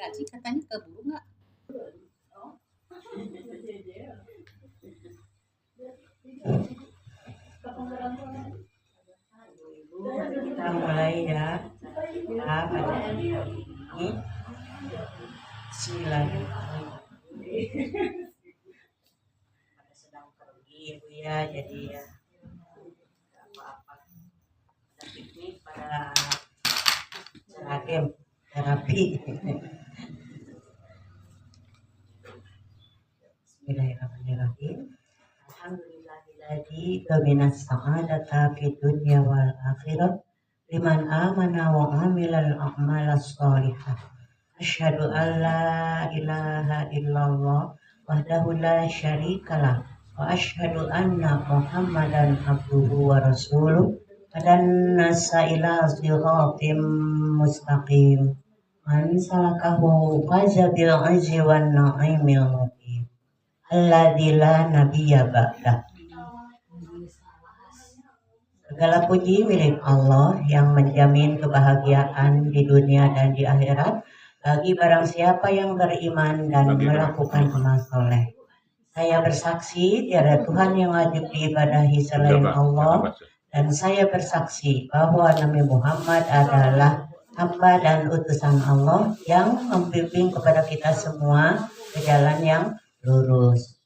gaji katanya keburu nggak? Kita mulai ya. Pada hari ini Bismillahirrahmanirrahim. Pada sedang pergi ibu ya, jadi ya apa-apa. Ada piknik pada seragam terapi. Bismillahirrahmanirrahim. Alhamdulillahilladzi dominas sa'adata fid dunya wal akhirah liman amana wa amilal a'malas sholihah. Asyhadu an la ilaha illallah wahdahu la syarikalah wa asyhadu anna Muhammadan abduhu wa rasuluh dan nasa ila siratim mustaqim man salakahu faza bil izzi wan na'imil muqim alladzi la nabiyya ba'dah. Segala puji milik Allah yang menjamin kebahagiaan di dunia dan di akhirat bagi barang siapa yang beriman dan melakukan amal soleh. Saya bersaksi tiada Tuhan yang wajib diibadahi selain Allah, dan saya bersaksi bahwa Nabi Muhammad adalah hamba dan utusan Allah yang membimbing kepada kita semua ke jalan yang lurus.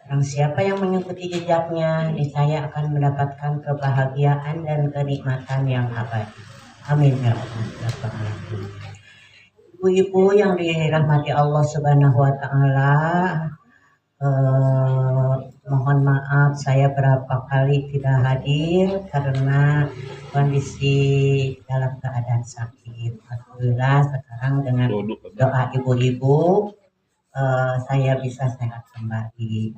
Barang siapa yang mengikuti jejaknya, niscaya akan mendapatkan kebahagiaan dan kenikmatan yang abadi. Amin ya rabbal alamin. Ibu-ibu yang dirahmati Allah Subhanahu wa taala, mohon maaf saya berapa kali tidak hadir karena kondisi dalam keadaan sakit. Alhamdulillah sekarang dengan doa ibu-ibu saya bisa sehat kembali.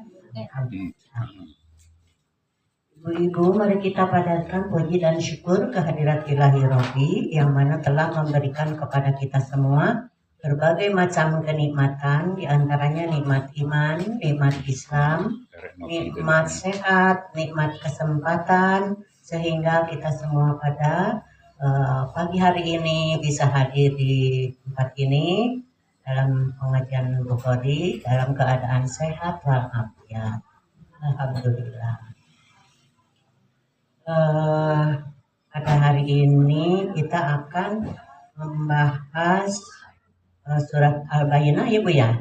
Ibu-ibu, mari kita padatkan puji dan syukur kehadirat Ilahi Rabbi yang mana telah memberikan kepada kita semua berbagai macam kenikmatan, diantaranya nikmat iman, nikmat Islam, nikmat sehat, nikmat kesempatan, sehingga kita semua pada pagi hari ini bisa hadir di tempat ini dalam pengajian Bukhari dalam keadaan sehat walafiat. Alhamdulillah. Pada hari ini kita akan membahas surat Al-Bayyinah ya Bu ya.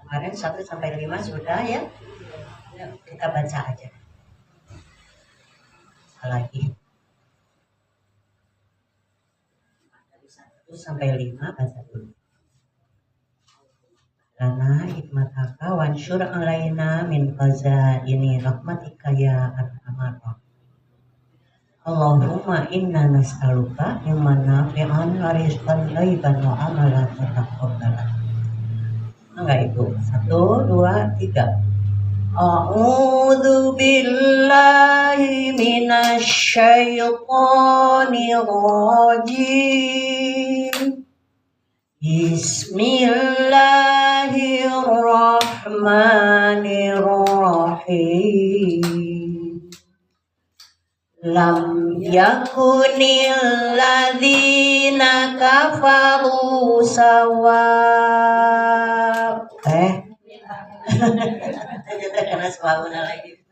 Kemarin 1 sampai 5 sudah ya. Kita baca aja. Lagi. Dari 1 sampai 5 baca dulu. Lana hikmataka wansyur alaina min qazaini rahmatika ya arhamar rahimin. Allahumma inna nas'aluka ilman nafi'an wa rizqan thayyiban wa amalan mutaqabbalan. Enggak Ibu? 1, 2, 3. A'udzu billahi minasy syaithanir rajim. Bismillahirrahmanirrahim. Lam yakunil ladzina kafaru sawa. Karena suara lagi.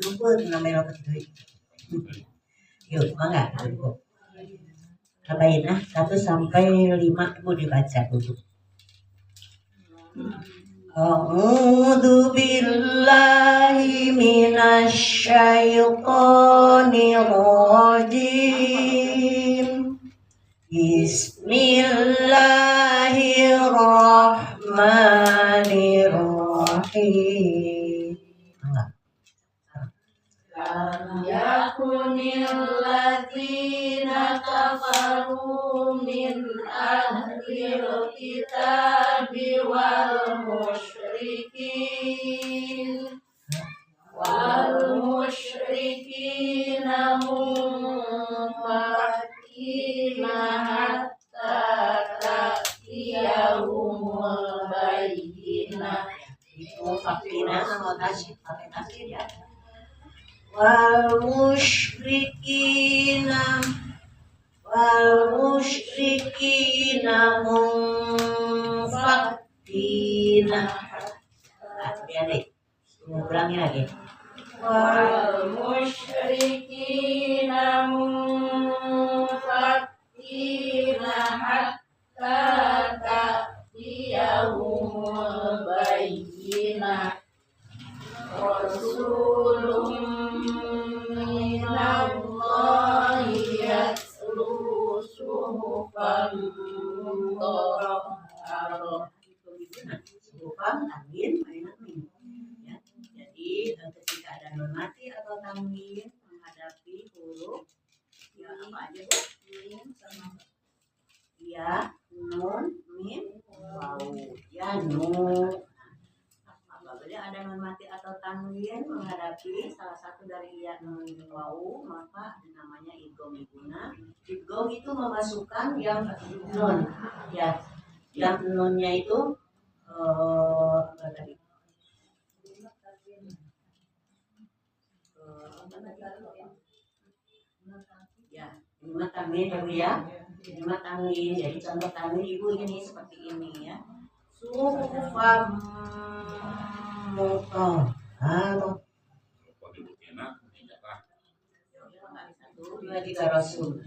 Lupa namanya apa itu. Yuk, mangga Ibu. Al-Bayyinah 1 sampai 5 Ibu dibaca dulu. A'udzu billahi minasy syaithanir rajim. Bismillahirrahmanirrahim. Lam yakunil ladzina kafaru min ahlil kitabi wal musyrikin mumpakina hatta ta'tiyahumul bayyinah. Mumpakina sama tasih pakai tasih ya. Wal musyrikina wal musyrikina munfakina. Adik-adik, ulangi lagi. Wal musyrikina munfakina hatta ta'tiyahumul bayyinah. Rasulun minallahi yatlu suhufan mutahharah. Suhufan tanwin mainan ya. Jadi ketika ada nun mati atau tanwin menghadapi huruf ya apa aja Bu? Ya, nun, mim, waw. Ya, nun. Apabila ada nun mati atau tanwin menghadapi salah satu dari ya, nun, waw, maka namanya idgham guna. Idgham itu memasukkan yang nun, ya, yang nunnya itu apa tadi? Ya, kalimat tanwin ya Bu ya. Kalimat tanwin. Jadi contoh tanwin Ibu ini seperti ini ya. Suhufam mutahharah. Dua tiga Rasulun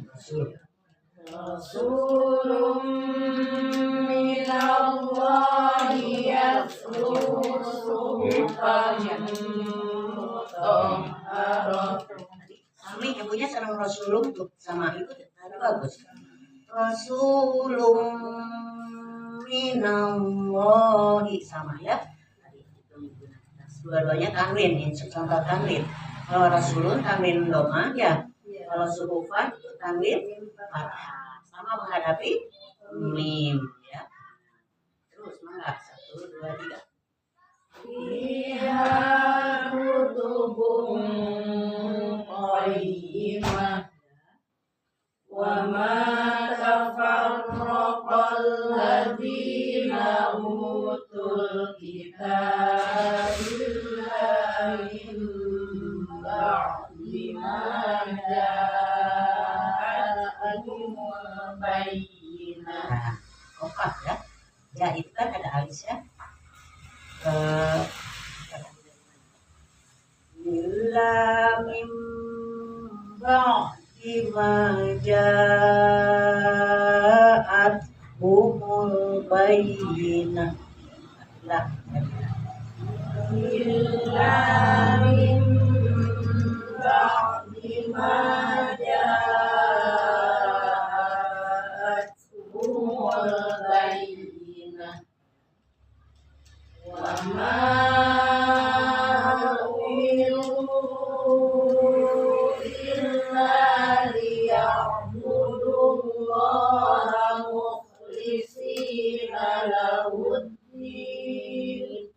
minallahi yatlu suhufan mutahharah. Kami ibunya sareng Rasulun sama itu tadi bagus. Rasulun minallahi sama ya. Dua-duanya tanwin, contoh tanwin. Kalau Rasulun tanwin doma ya. Kalau suhufan itu tanwin fathah. Sama menghadapi mim ya. Terus mangga 1 2 3. Fiha kutubun qayyimah wa ma tafarraqal ladzina utul kitab illa min ba'di ma ja'ahumul bayyinah. Opat ya. Ya itu kan ada alis ya. Illa min ba'di ma ja'ahumul bayyinah. Illa min ba'di ma ja'ahumul bayyinah. Wa ma umiru illa liya'budullaha mukhlishina lahud-din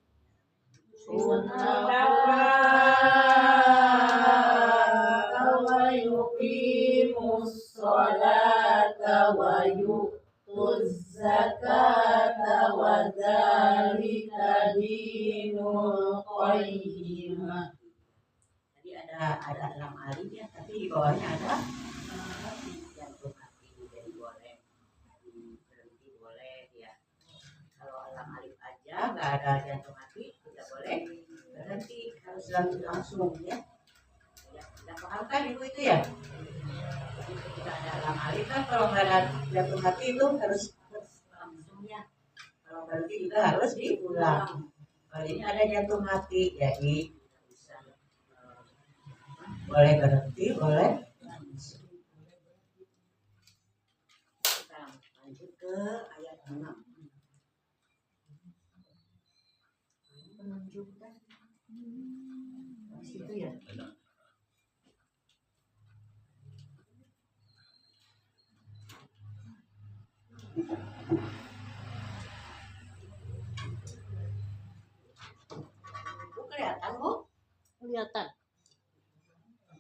wa yuqimus sholata wa yu'tuz zakata wa dzalika dinul qayyimah. Jadi ada lam alif ya, tapi di bawahnya ada jantung hati. Jadi boleh berhenti boleh ya. Kalau lam alif aja nggak ada jantung hati tidak boleh berhenti, harus langsung ya. Ya, tidak paham kan Ibu itu ya? Tidak ada lam alif kan kalau nggak ada jantung hati itu harus langsungnya. Kalau berhenti juga harus diulang. Kalau ini ada jantung hati, jadi bisa boleh berhenti, boleh langsung. Kita lanjut ke ayat 6. Menunjukkan di situ ya. Bu kelihatan Bu? Kelihatan.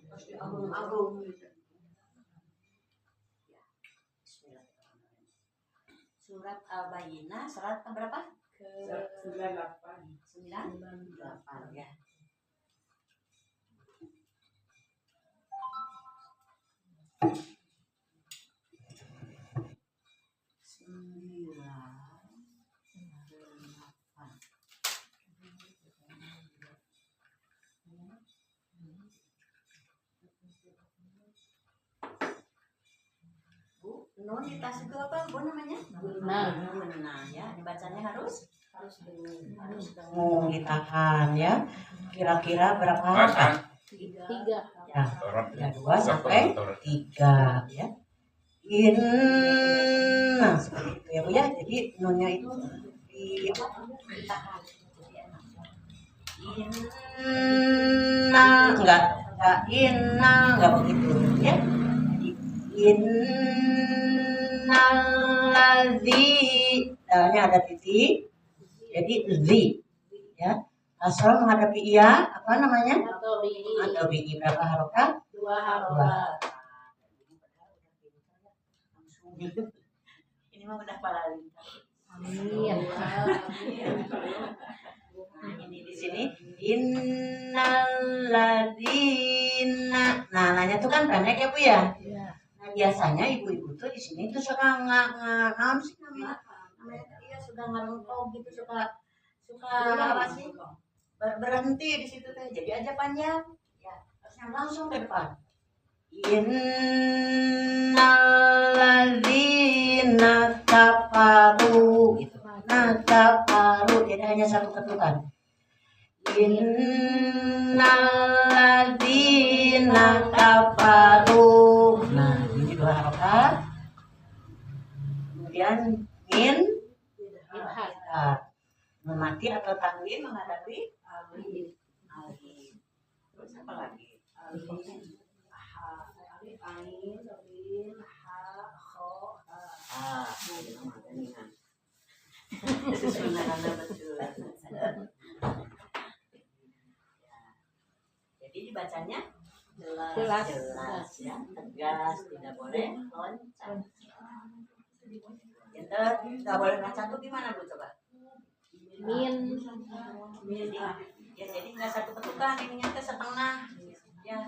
Pasti agung-agung gitu. Ya. Surat Al-Bayyinah surat berapa? Ke 98 ya. nun di tas itu apa Bu namanya? Guna ya, dibacanya harus dengung ditahan ya. Kira-kira berapa harakat? 3 ya, 2 sampai 3 ya. Nah seperti itu ya Bu ya. Jadi nunnya itu ditahan. Enggak enggak begitu ya. Innalladzi dalnya ada titik. Jadi zi ya. Kasroh menghadapi iya apa namanya? Matobi'i. Berapa harokat? 2 harokat. Ini mah udah paling. Amin. Nah, ini di sini innalladzina. Nah, nanya tuh kan pendek ya Bu ya? Nah, biasanya ibu-ibu tuh di sini tuh suka naon sih namanya? Iya sudah ngerengkau gitu, suka apa sih? Berhenti di situ teh. Jadi aja panjang. Ya, harusnya langsung ke depan. Innalladzina kafaru gitu. Nah, kafaru jadi hanya satu ketukan. Innalladzina kafaru. Nah, ini 2 harokat. Kemudian min memati atau tanwin menghadapi alif. Terus apa lagi? Jadi dibacanya jelas ya, tegas, tidak boleh loncat. Tidak boleh loncat tuh gimana Bu coba? Min. Jadi nggak satu ketukan, ininya ke setengah. Ya,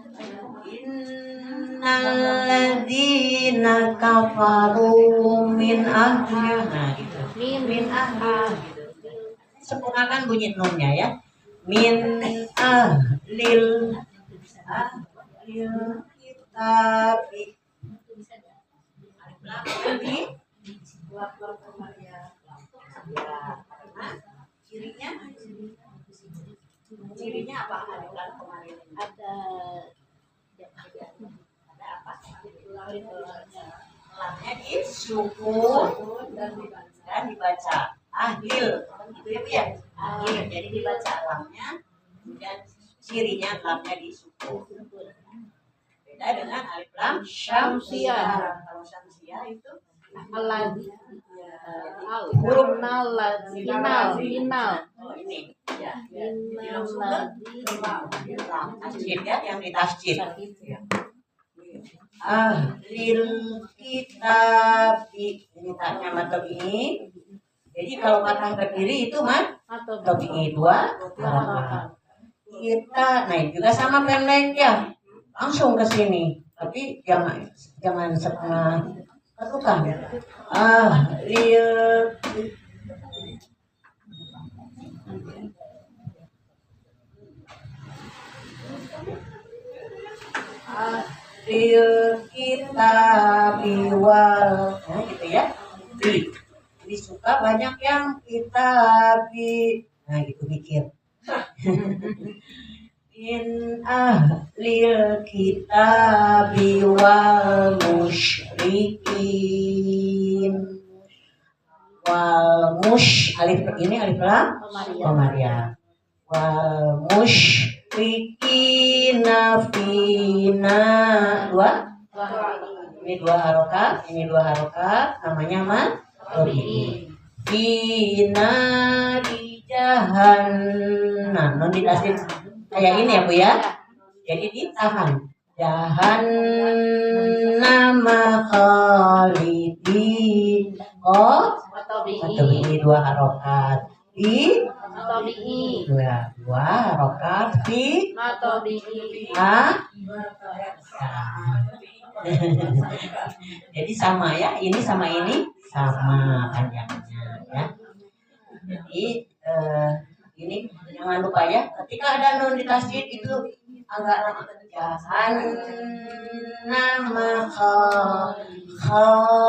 innalladzina kafaru min ahli. Nah, gitu. Min ahli gitu. Sempurnakan bunyi nunnya ya. Min ahlil kitabi. Cirinya apa? Ada kemarin. Ada apa? Lamnya disukun dan dibaca ahlil. Itu ya Bu ya? Ahlil. Jadi dibaca lamnya dan cirinya lamnya disukun. Beda dengan alif lam syamsiyah. Kalau syamsiyah itu alladzi huruf final. Oh ini ya. Jadi langsung ke tasjid ya, yang ditasjid. Ahlil kitabi. Ini taknya matobi'i. Jadi kalau patah berdiri itu matobi'i 2 harokat. Kita naik juga sama pendek ya. Langsung ke sini. Tapi jangan setengah ketukan. Ahlil kitabi wal. Nah gitu ya. Jadi suka banyak yang kitabi. Nah gitu mikir. In ahlil kitabi wal musyrikin. Wal alif ini alif lam Komariah. Wal musyrikina fina 2. Ini 2 harokat, ini 2 harokat, namanya matobi'i. Fina di jahannam. Non ditasdid kayak ini ya Bu ya. Jadi ditahan. Jahannam khalidin. Oh, matobi'i 2 harokat. Di matobi'i 2 harokat. Di matobi'i jadi sama ya, ini sama ini sama panjangnya ya. Jadi Ini jangan lupa ya, ketika ada nun di tasjid itu agak lama. Jahannama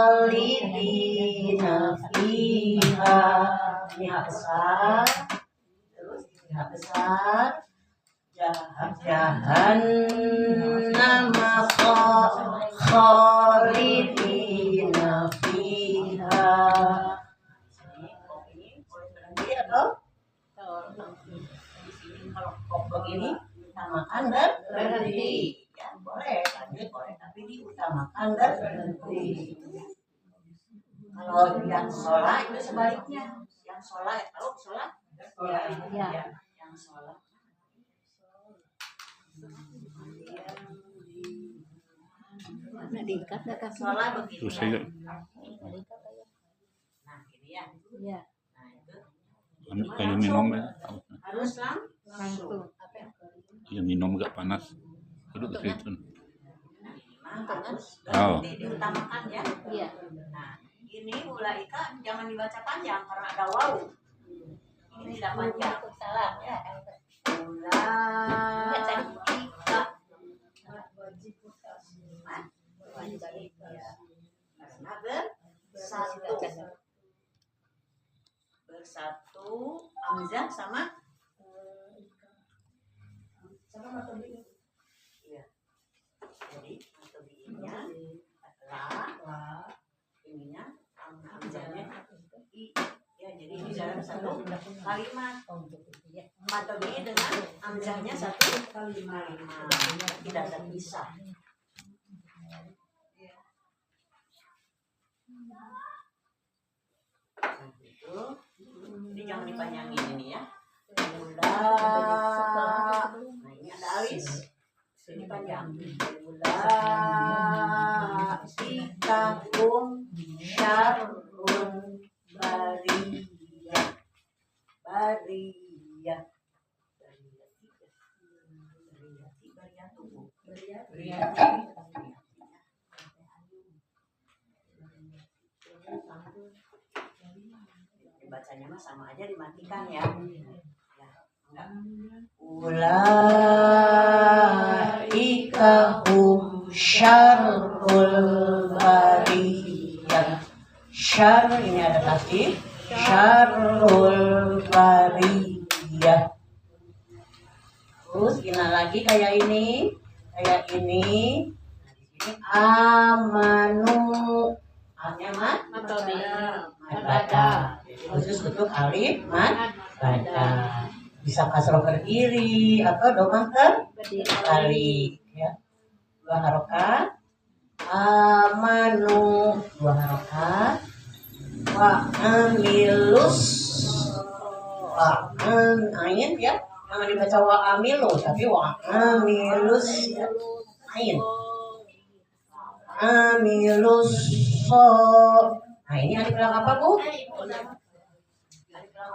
khalidina fiha. Ini hak besar. Terus hak besar. Jahannama khalidina fiha. Ini boleh berhenti atau kalau kok begini utamakan dan berhenti. Ya boleh lanjut boleh, tapi diutamakan dan berhenti. Kalau yang sholat itu sebaliknya. Yang sholat tahu sholat? Ya. Yang sholat. Nak diikat nggak kaki? Sholat begini. Susah Ya. ya. Nah ini ya. Iya. Nah itu. Kayak minum ya. Harus Langsung. Ya minum agak panas. Duduk ke situ. harus Oh. diutamakan ya. Iya. Nah ini ulaika jangan dibaca panjang karena ada waw. Ini tidak panjang. Salah ya. Ulaika. Karena bersatu hamzah sama matobi. Iya. Jadi matobinya adalah ininya hamzahnya i. Ya jadi ini dalam satu kalimat. Matobi dengan hamzahnya satu kalimat. Tidak terpisah. Nah, itu. Jadi jangan dipanjangin ini ya. Nah ini ada alis. Ini panjang. Ulaikakum syarrun bariyah. Bariyah. Bacanya mah sama aja dimatikan ya. Ulaika hum syarrul bariyah. Syarr ini ada tasdid. Syarrul bariyah. Terus gina lagi kayak ini. Kayak ini. Nah, di sini amanu. A-nya mat bada. Khusus untuk alif mat bada. Bisa kasroh ke kiri atau domah ke balik ya. 2 harokat. Amanu 2 harokat. Wa amilus wa ain ya. Jangan dibaca wa amilu tapi wa amilus ya. Ain. Amilus so. Nah ini alif lam apa Bu? Alif lam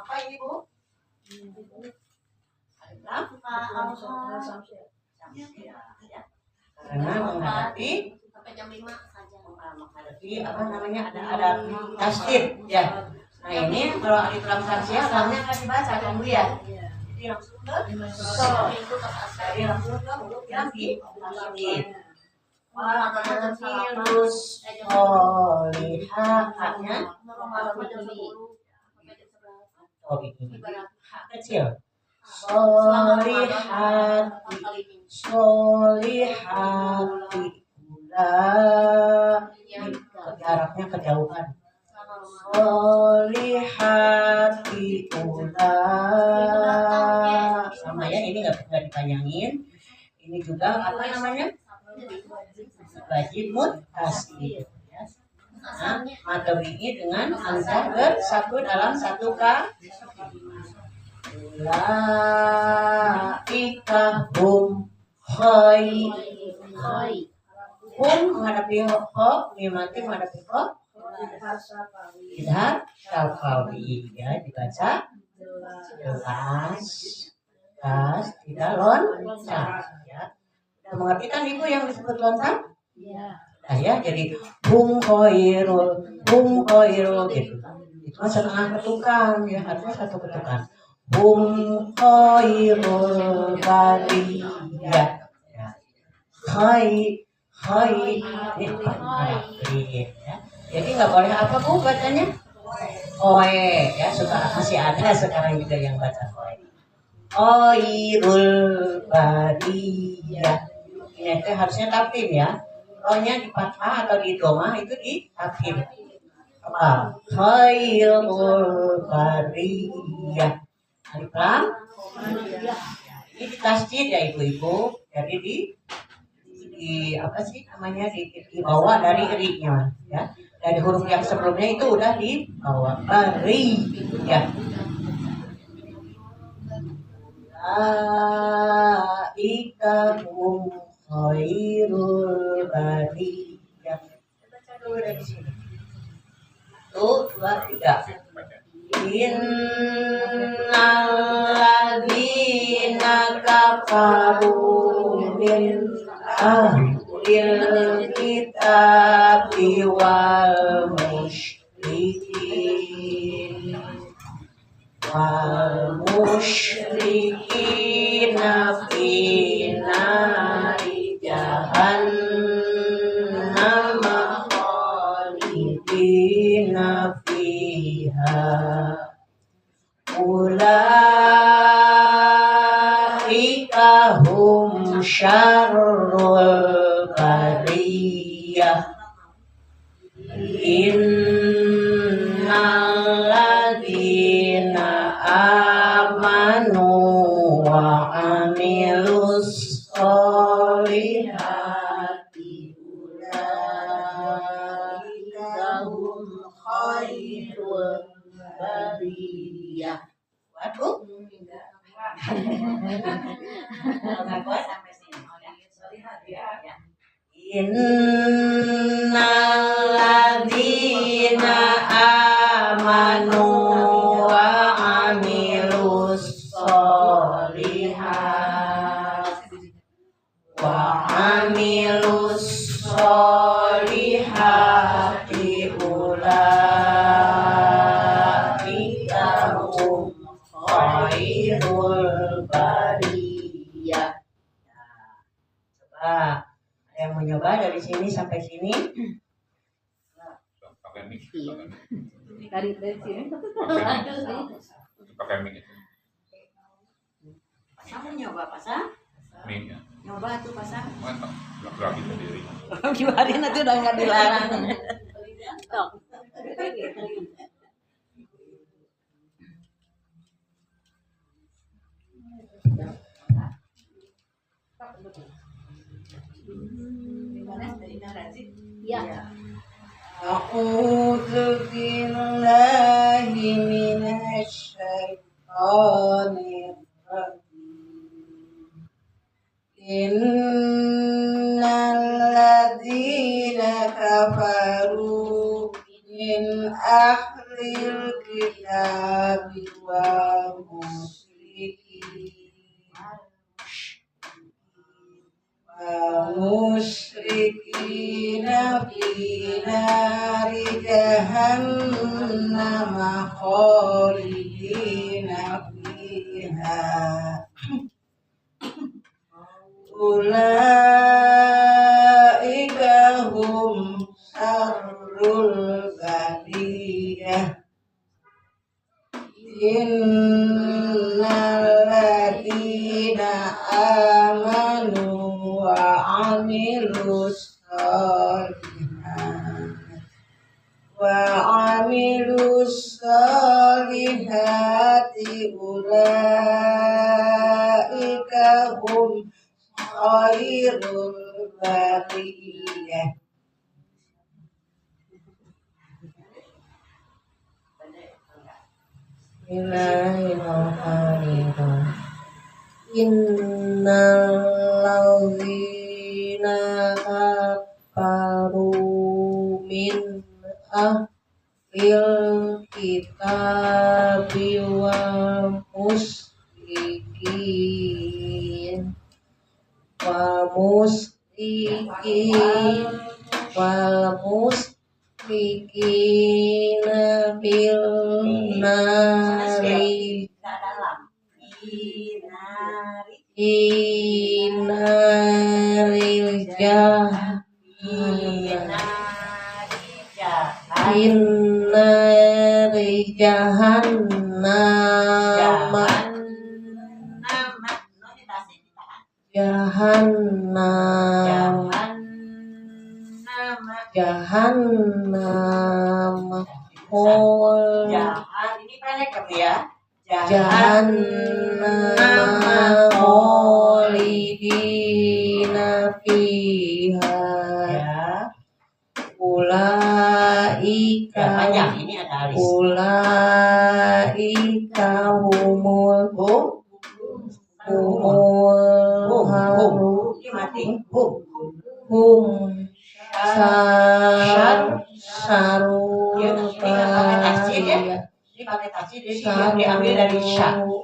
apa ini Bu? Alif lam karena menghadapi apa namanya ada tasdid ya. Nah ini kalau alif lam samsiah lamnya nggak dibaca kan Bu ya? Jadi langsung ke so. Jadi langsung ke huruf yang ditasdid. Wa amilus solihahnya oh ini hak kecil solihati jaraknya kejauhan solihati sama ya ini nggak dipanjangin. Ini juga apa namanya wajib mutasdid ya. Nah, matobi'i dengan hamzah bersatu dalam satu kalimat. Ulaika hum hum menghadapi ho, mimati menghadapi ho, idhar syafawi ya dibaca jelas, tidak loncat ya. Udah mengerti kan Ibu yang disebut loncat? Iya. Nah ya jadi hum khairul gitu. Itu setengah ketukan ya, harusnya 1 ketukan. hum khairul bariyah. Ya. Khai ini ya. Jadi nggak boleh apa Bu bacanya? Oe ya, suka masih ada sekarang juga yang baca oe. Khairul bariyah. Ini teh harusnya tafkhim ya. O-nya di fathah atau di dhamma itu di tafkhim. Apa? Khairul bariyah. Alif lam. Ini di tasjid ya ibu-ibu. Jadi di apa sih namanya di bawah dari ri-nya ya. Dari huruf yang sebelumnya itu udah di bawah. Bari ya. Laika hum khairul bariyah. Baca dulu dari sini. 1, 2, 3. Innalladzina kafaru min ahlil kitabi wal musyrikin fi nari jahannam khalidina fiha ulaika hum syarrul bariyah innalladzina amanu wa amilus solihati ulaika hum khairul bariyah. Waduh. Innalladzina amanu wa amilus solihati ulaika hum khairul bariyah. Coba ada yang mau nyoba dari sini sampai sini? Pakai mic. Dari sini Pakai mic. Pasang mau nyoba pasang? Mic ya. Nyoba tuh pasang. Mantap. Laki-laki sendiri. Gimana nanti udah nggak dilarang. Ya. A'udzu billahi minasy syaithanir rajim. Innal ladzina kafaru min ahlil kitabi wa musyrikina fi nari jahannam khalidina fiha ulaika hum syarrul bariyah innal ladzina amanu wa amilus solihati ulaika hum khairul bariyah. Bismillahirrahmanirrahim. Innal ladzina kafaru min ahlil kitabi wa musyrikin wal musyrikina bil nari Inaril jahannam jahannam ini pendek tapi ya. Jahannam kholidina fiha ulaika humul ini pakai tasjid jadi diambil dari syarrul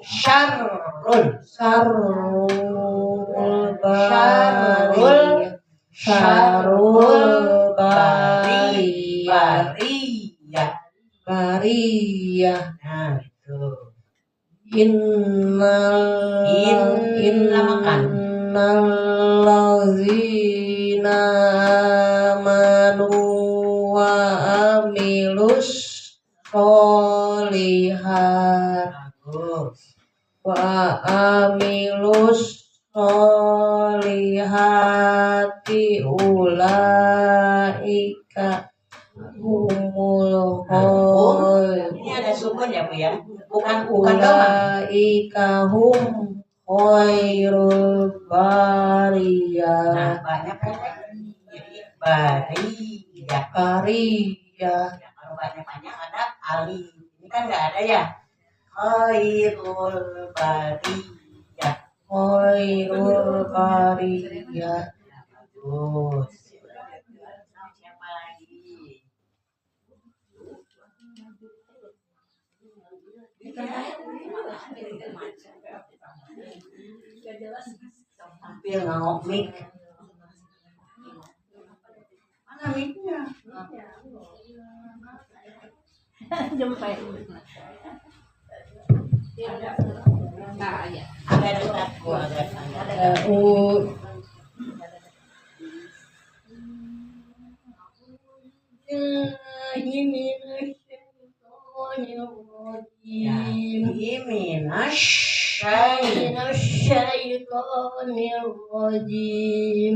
bariyah. Nah, itu. Innal ladzina amanu wa amilus sholihat ulaika humul ini ada sukun ya Bu ya, bukan ulaika hum khairul bariyah. Nah, banyak pendek jadi bariyah. Kalau banyak ada ali, ini kan nggak ada ya. Khairul bariyah. Bagus. Siapa lagi? Tampil ngomong mic. Mana micnya? Jumpai. Agak dekat gua, agak. Minasyaitonirrajim.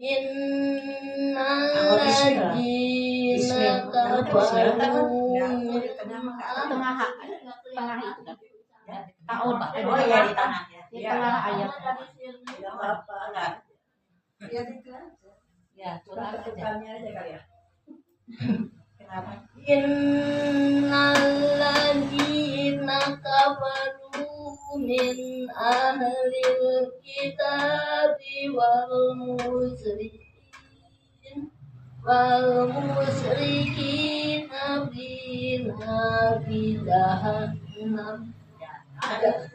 Innal ladzina kafaru Tengah itu kan. Tahu Pak. Oh ya di tengah ya. Di tengah ayat. Tidak apa-apa enggak. Ya, curhat aja kali ya. Kenapa? Innal ladzina kafaru min ahlil kitabi wal musyrikin fi nari jahannam khalidina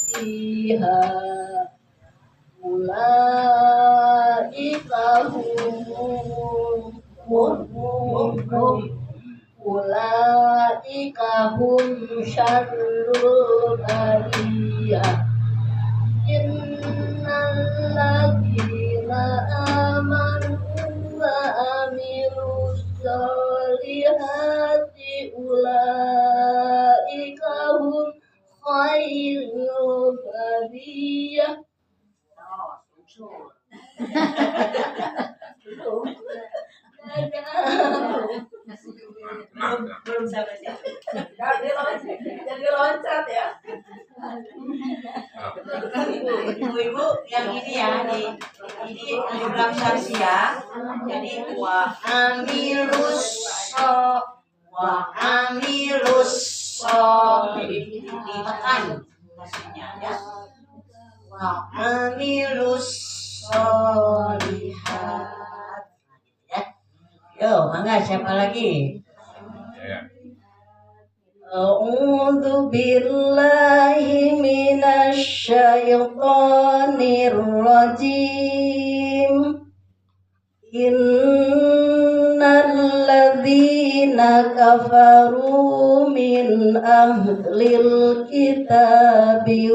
fiha ulaika hum syarrul bariyah. Innal ladzina amanu wa amilus solihati ulaika hum khairul bariyah. Belum sampai siapa. Jadi loncat ya. Ibu-ibu yang ini ya, ini program syariah. Jadi wa amilus ditekan maksudnya ya. Wa amilus solihat. Ya. Yo, mangga siapa lagi? A'udzu billahi minasy syaithanir rajim. Innal ladzina kafaru min ahlil kitabi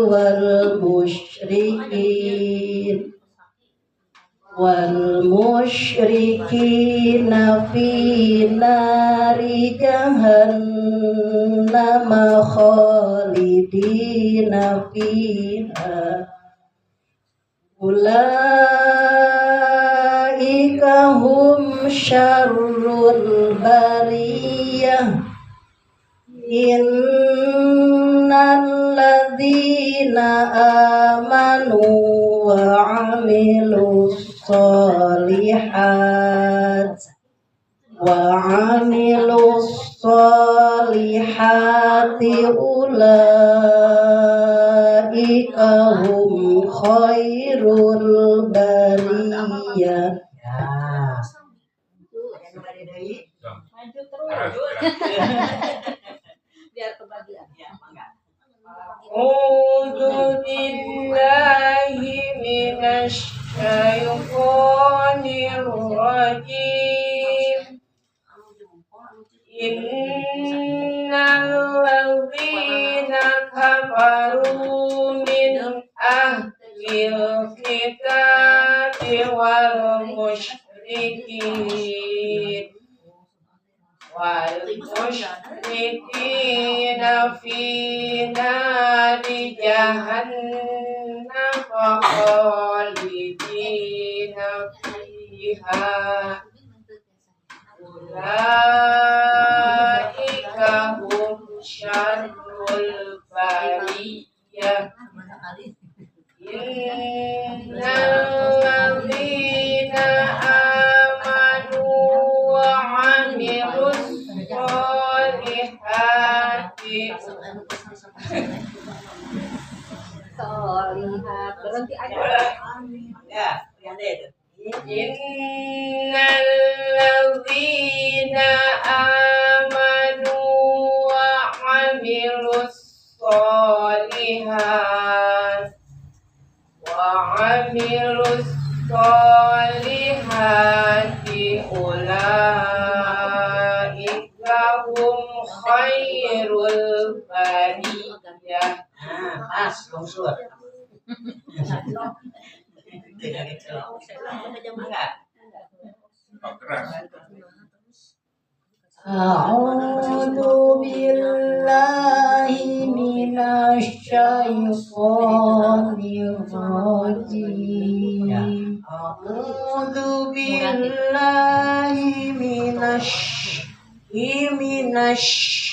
wal musyrikina fi nari jahannam khalidina fiha ulaika hum syarrul bariyah innal ladzina amanu wa amilus solihati ulaika hum khairul bariyah. Maju terus. Biar kebagian. A'udzu billahi minasy syaithanir rajim. Innal ladzina kafaru min ahlil kitabi wal musyrikin fi nari jahannam khalidina fiha ulaika hum syarrul bariyah innal ladzina amanu wa amilus solihati Solihat. Berhenti aja. innal ladzina amanu wa amilus solihati ulaika hum khairul bariyah. Pas lungsur. A'udzu billahi minasy syaithanir rajim. A'udzu billahi minasy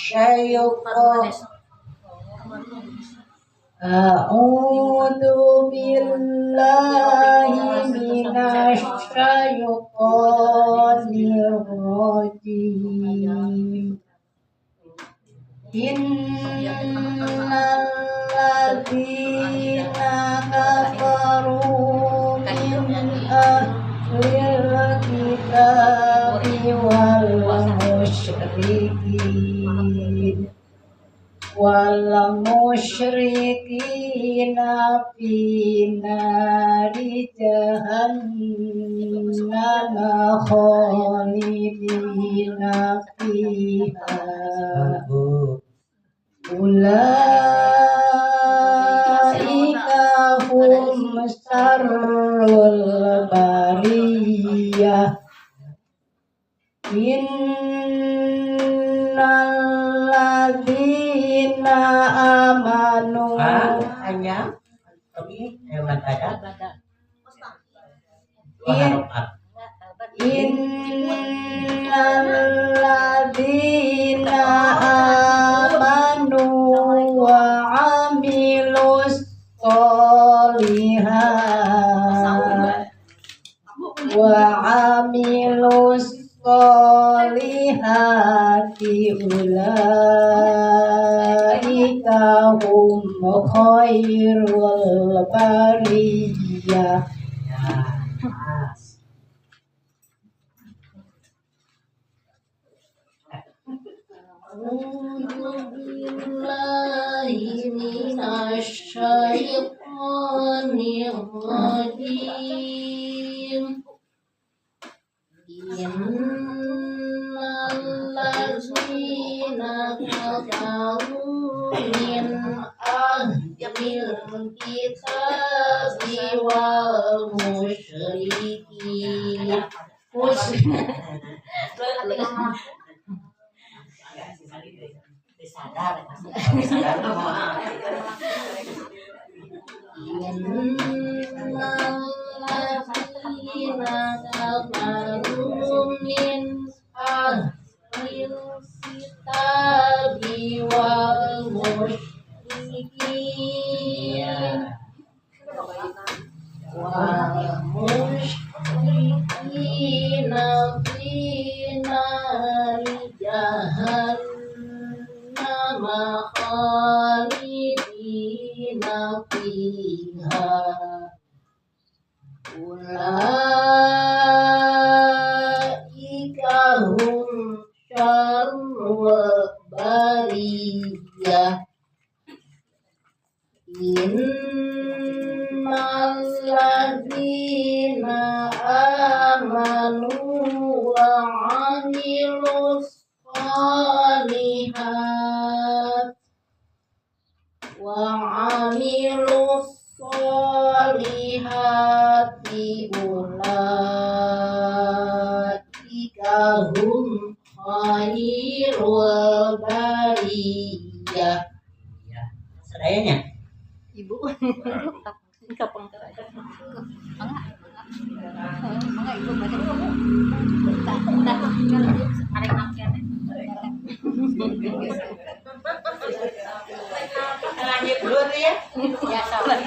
syaitanir A'udzu billahi minasy syaithanir rajim. Innal ladzina kafaru min ahlil kitabi wal musyrikina fi nari jahannam khalidina fiha ulaika hum syarrul bariyah innal ladzina amanu hanya hewan ada innal ladzina amanu wa amilus solihati ulaika hum khairul bariyah. A'udzu billahi minasy syaithanir rajim. Innal ladzina kitabi wal musyrikin. Innalladzina kafaru min ahlil kitabi wal musyrikin fi nari jahannam khalidina fiha. Ulaika hum syarrul bariyah. Innalladzina amanu wa amilus shalihat ulaika hum khairul bariyah. Sedayanya. Ibu. Kapang. Mangga ibu baca. Udah. Arek angker. Lanjut dulu tuh ya. Ya, sabar.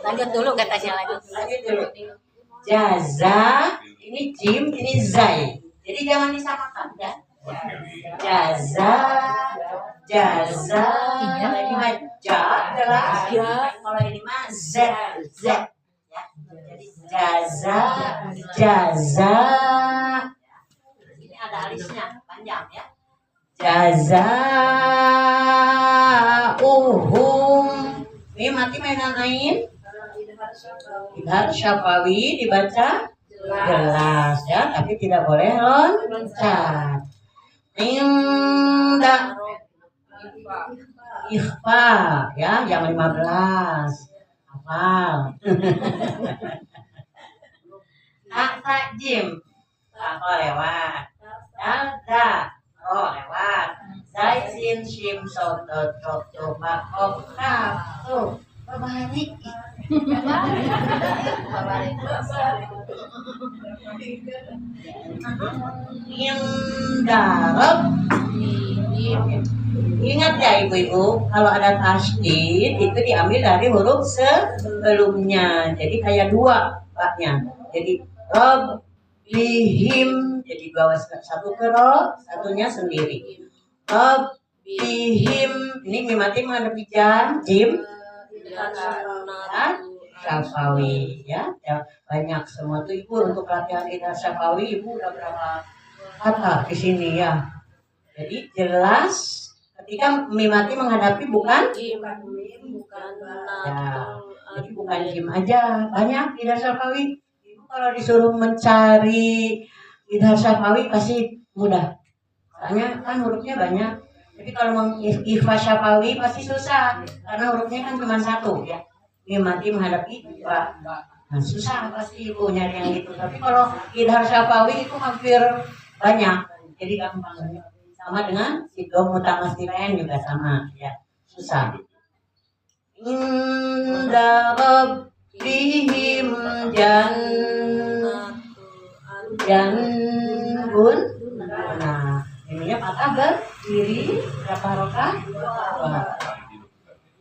Lanjut dulu katanya lanjut. Lanjut dulu. Jaza, ini jim, ini zai. Jadi jangan disamakan ya. Jaza, jaza. Kalau ini mah ja adalah ja. Kalau ini mah z, z. Ya. Jadi jaza, jaza. Ini ada alisnya panjang ya. Jazaa'uhum. Ini mati mainan lain. Idhar syafawi dibaca jelas ya, tapi tidak boleh loncat. Indah ikhfa ya, yang 15 hafal. Tak jim tak lewat. Dalda lewat. Zai sin shim soto to bakok kaf tuh berbalik. Indarab. Ingat ya ibu-ibu, kalau ada tasdid itu diambil dari huruf sebelumnya. Jadi kayak dua baknya. Jadi rob bihim, jadi bawa satu ke rob, satunya sendiri. Rob bihim, ini mimati menghadapi jim. Syafawi ya. Banyak semua tuh ibu untuk latihan Idhar Syafawi ibu udah berapa kata di sini ya. Jadi jelas ketika mimati menghadapi bukan ya. Jadi bukan jim aja, banyak Idhar Syafawi. Ibu kalau disuruh mencari Idhar Syafawi pasti mudah. Soalnya kan hurufnya banyak. Tapi kalau mengikhfa Syafawi pasti susah karena hurufnya kan cuma satu ya. Mimati menghadapi dua. Nah, susah pasti ibu nyari yang itu. Tapi kalau Idhar Syafawi itu hampir banyak. Jadi gampang. Sama dengan idgham mutamathilain juga sama ya. Susah. Inda rabbihim jannatun. Nah, ininya patah berdiri berapa rakaat?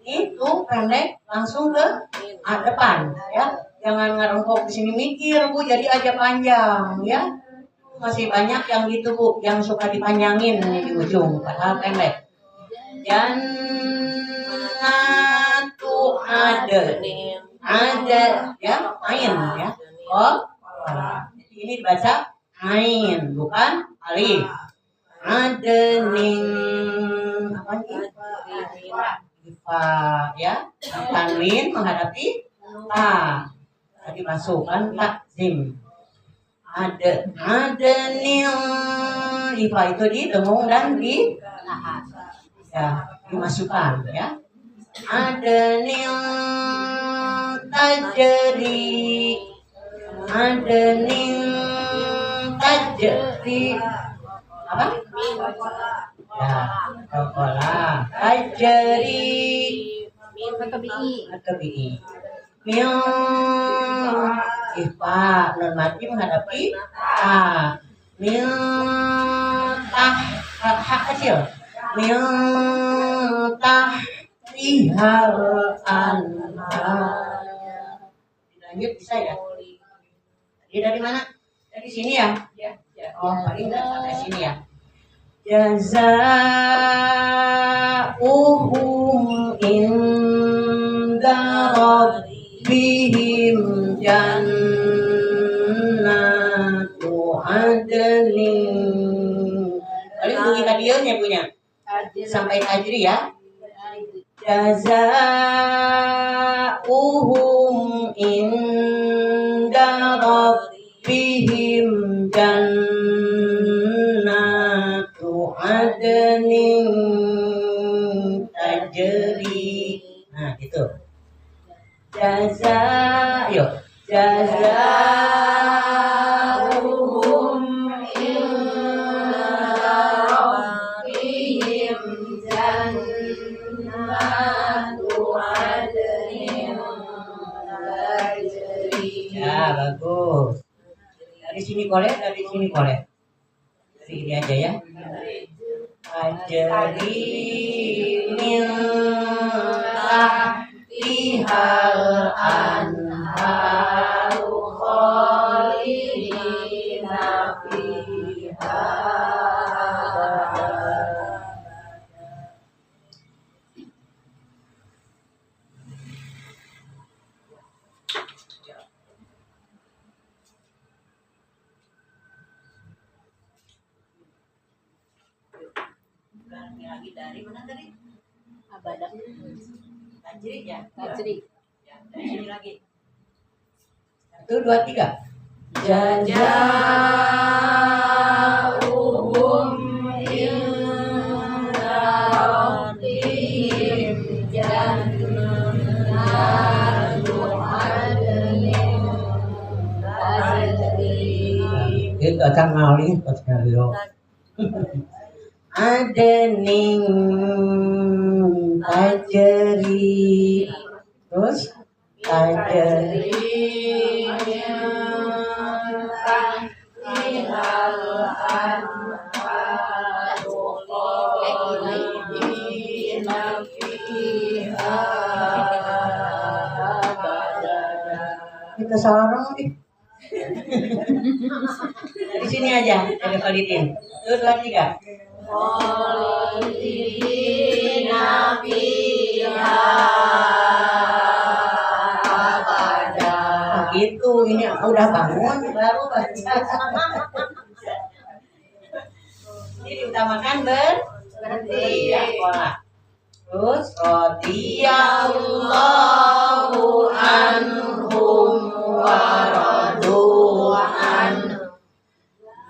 Itu pendek langsung ke depan ya. Jangan ngerengkok di sini mikir Bu, jadi aja panjang ya. Masih banyak yang gitu Bu, yang suka dipanjangin di ujung padahal pendek. Jannatu ada ya, ain ya. Oh, ini dibaca ain bukan alif. Adenin apa ini? Ya, tanwin menghadapi ta. Tadi masukkan takzim. Adenin ifa itu didengung dan di ya, dimasukkan ya. Adenil tajri. Adenil tajri. Apa? Ya, sekolah tajri. Atau bi. Mil ifa nun mati menghadapi a. Mil hak kecil. Mil ihal anhar. Lanjut bisa ya? Jadi dari mana? Dari sini ya? Oh, paling enggak sampai sini ya. Jazaa'uhum inda rabbihim jannatu adnin. Paling bunyi kadionya punya. Sampai tajri ya. Jazaa'uhum inda rabbihim jannatu adnin tajri. Nah, gitu. Jazaa'uhum inda rabbihim jannatu adnin tajri. Ya, bagus. Dari sini boleh, dari sini boleh. Dari ini aja ya. Ajri min tahtihal anharu khalidina fiha. Lagi dari mana tadi? Abadah. Tajri ya. Tajri. Ya, dari sini lagi. 1, 2, 3. Jazaa'uhum inda rabbihim jannatu adnin tajri. Itu akan ngalih pas kali Adening tajri. Terus tajri tahtihal anharu khalidina fiha abada. Kita sarang nih. Dari sini aja, dari Khalidin. 1, 2, 3. Khalidina fiha abada. Gitu, ini udah bangun baru baca. Ini diutamakan berhenti ya, sekolah. Terus radhiyallahu anhum wa radu an.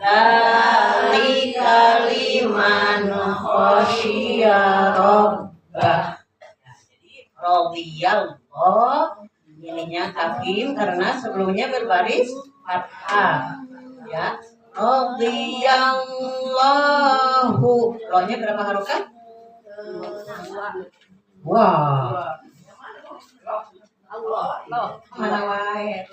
Dzalika liman khasyiya rabbah. Jadi radhiyallahu ininya tafkhim karena sebelumnya berbaris fathah ya. Radhiyallahu. Lo-nya berapa harokat? Wah. Allah. Mana wae.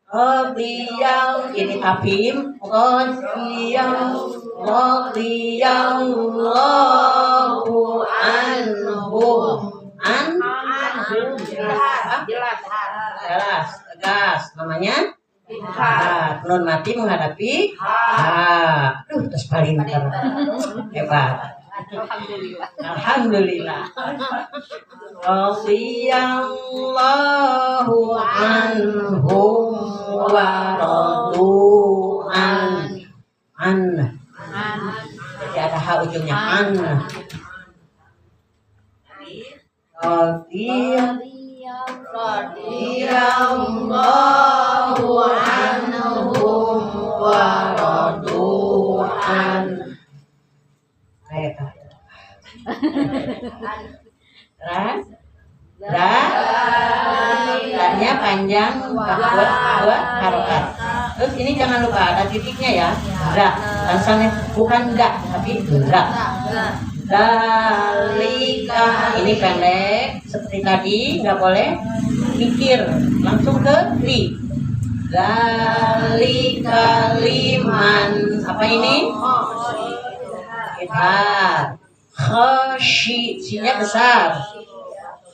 Radhiyallahu ini tafkhim. Radhiyallahu anhum. Jelas, tegas. Namanya nun mati menghadapi aduh terus paling hebat. Alhamdulillah. Radhiyallahu anhum wa radu an. Jadi ada ha ujungnya an. Radhiyallahu anhum wa radu an. panjang buat harokat. Terus ini jangan lupa ada titiknya ya. Za. Asalnya bukan da tapi za. Dalika ini pendek seperti tadi, nggak boleh mikir, langsung ke li. Dalika liman apa ini? Kita khoshi, sinya besar.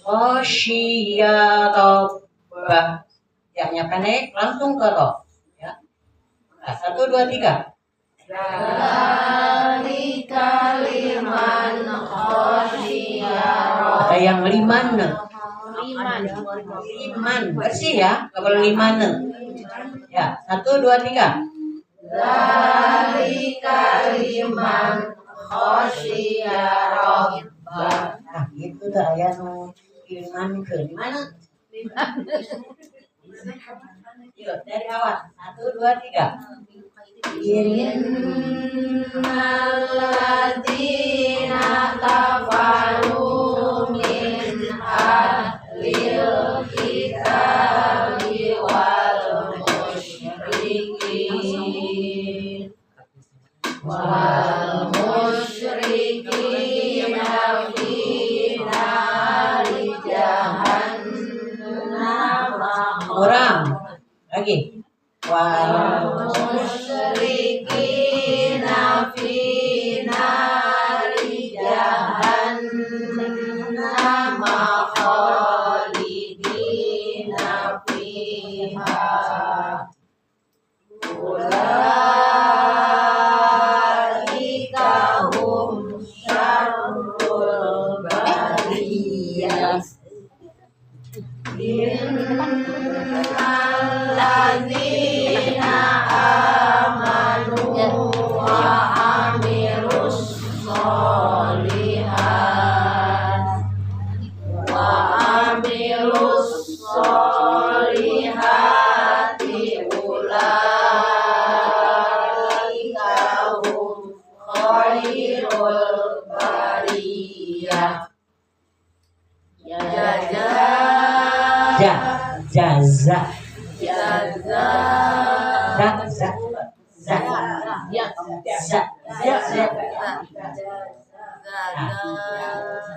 Khoshiyah robbah. Ya-nya pendek, langsung ke roh. Ya. Nah, 1, 2, 3. Ada yang liman. Liman bersih ya, nggak boleh liman. Ya, 1, 2, 3. Nah, itu tuh ayat liman ke mana? Yuk, dari awal. 1, 2, 3. Innalladzina kafaru min ahlil kitabi wal musyrikin fi nari jahannam Kurang. Lagi. Wal musyrikina fi nari jahannam khalidina fiha ulaika hum syarrul bariyah innalladzina amanu wa amilus sholihat ulaika hum khairul bariyah jaza. jaza Za.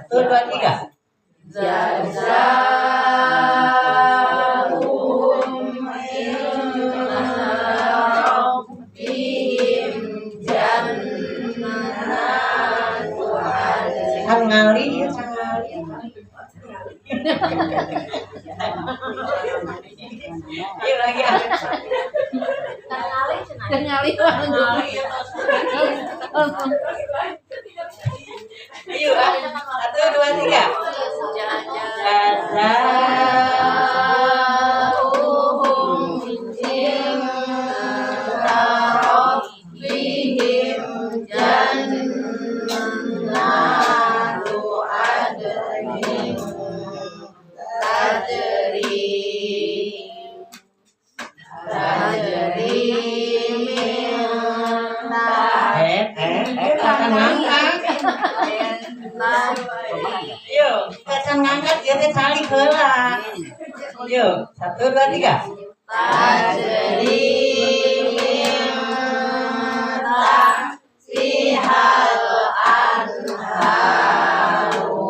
Satu, dua, tiga. jazaa'uhum inda rabbihim jannatu adn Kan ngali ya, kan ngali. Ayo lagi. Ayo, 1, 2, 3. jazaa'uhum inda rabbihim jannatu adnin tajri min Akan ngangkat. Yuk, kita akan ngangkat dia teh tali heula. Yuk, 1, 2, 3. tajri min tahtihal anharu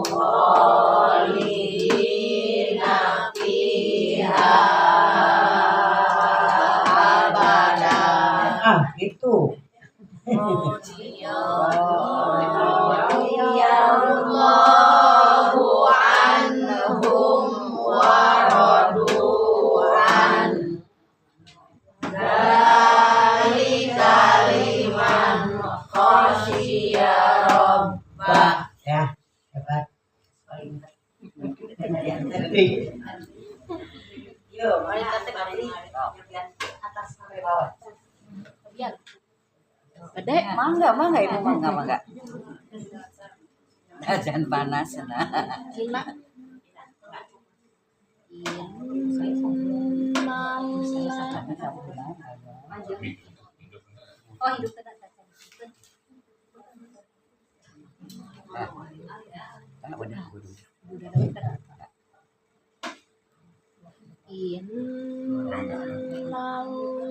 khalidina fiha abada Gitu. radhiyallahu anhum wa radu an dzalika liman khasyiya rabbah. Ya, hebat. Yuk, mari kita kembali atas sampai bawah. Gede, mangga ibu mangga. Jangan panas nah. Oh, hidup tenang. Karena udah. Innal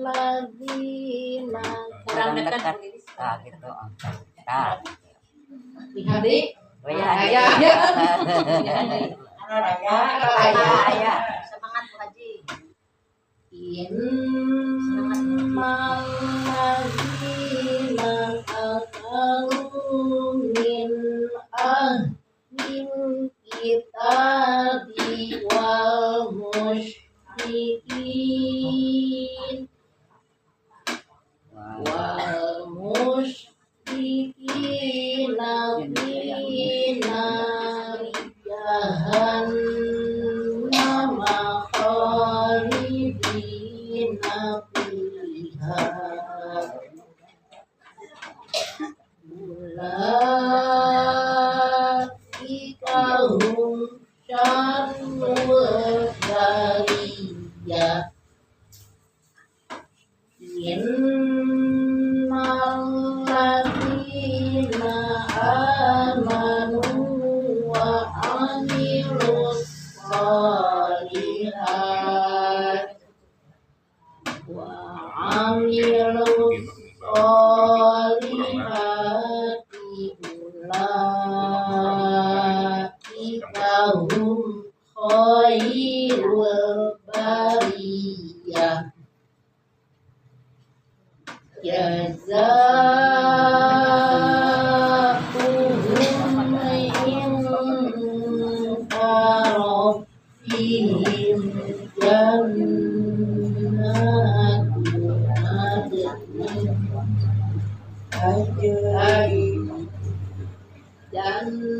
ladzina Kurang dekat. Ah gitu. Nah, Adik. oh ya. Raya. Semangat Bu Haji. Innal ladzina kafaru min ahlil kitabi wal musyrikin fi nari jahannam khalidina fiha ulaika hum syarrul bariyah innal ladzina amanu wa amilus sholihat ulaika hum khairul bariyah jazaohum inda rabbihim jannatu adnin jannatu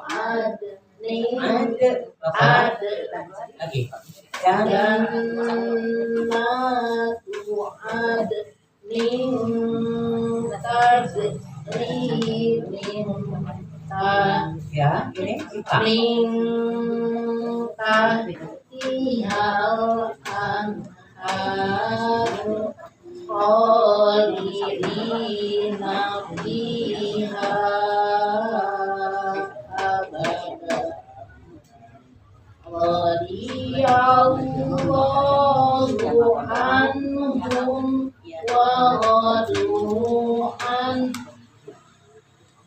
adnin Lagi. Dan jannatu adnin tajri min ya ini IPA. tahtihal anharu khalidina fiha abada radiyallahu anhum wa radu an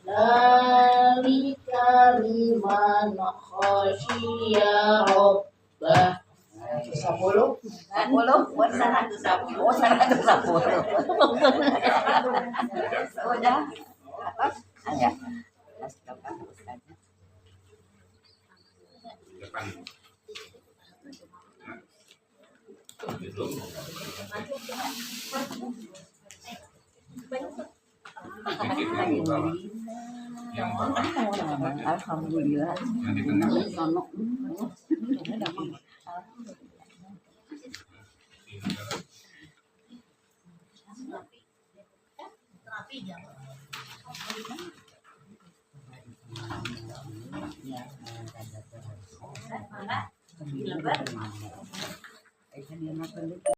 dzalika liman khasyiya rabbah 10. 10 buat 110. Oh, 110. Udah. Atas. Ya. Atas depan Ustaznya. Depan. Alhamdulillah. Yang di tengah. Ya.